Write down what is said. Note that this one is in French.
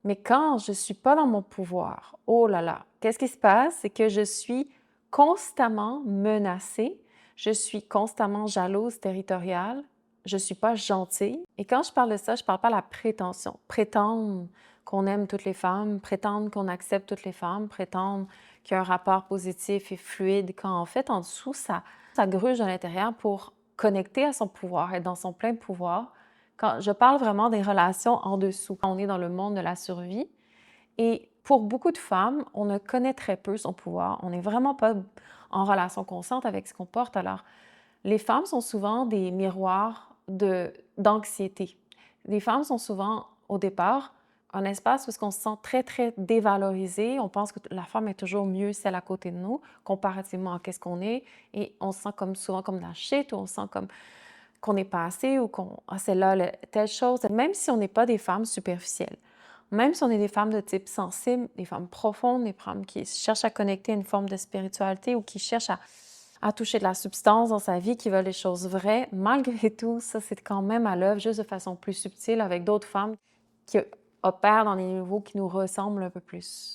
Mais quand je ne suis pas dans mon pouvoir, oh là là, qu'est-ce qui se passe? C'est que je suis constamment menacée, je suis constamment jalouse, territoriale, je ne suis pas gentille. Et quand je parle de ça, je ne parle pas de la prétention. Prétendre qu'on aime toutes les femmes, prétendre qu'on accepte toutes les femmes, prétendre qu'il y a un rapport positif et fluide, quand en fait, en dessous, ça gruge à l'intérieur pour connecter à son pouvoir, être dans son plein pouvoir. Quand je parle vraiment des relations en dessous, quand on est dans le monde de la survie. Et pour beaucoup de femmes, on ne connaît très peu son pouvoir. On n'est vraiment pas en relation consciente avec ce qu'on porte. Alors, les femmes sont souvent des miroirs d'anxiété. Les femmes sont souvent, au départ, un espace où on se sent très, très dévalorisé. On pense que la femme est toujours mieux celle à côté de nous, comparativement à qu'est-ce qu'on est. Et on se sent comme souvent comme dans le shit, ou on se sent comme qu'on n'est pas assez, ou qu'on, ah, c'est là, telle chose. Même si on n'est pas des femmes superficielles, même si on est des femmes de type sensible, des femmes profondes, des femmes qui cherchent à connecter à une forme de spiritualité ou qui cherchent à toucher de la substance dans sa vie, qui veulent les choses vraies, malgré tout, ça, c'est quand même à l'œuvre, juste de façon plus subtile, avec d'autres femmes qui opèrent dans des niveaux qui nous ressemblent un peu plus.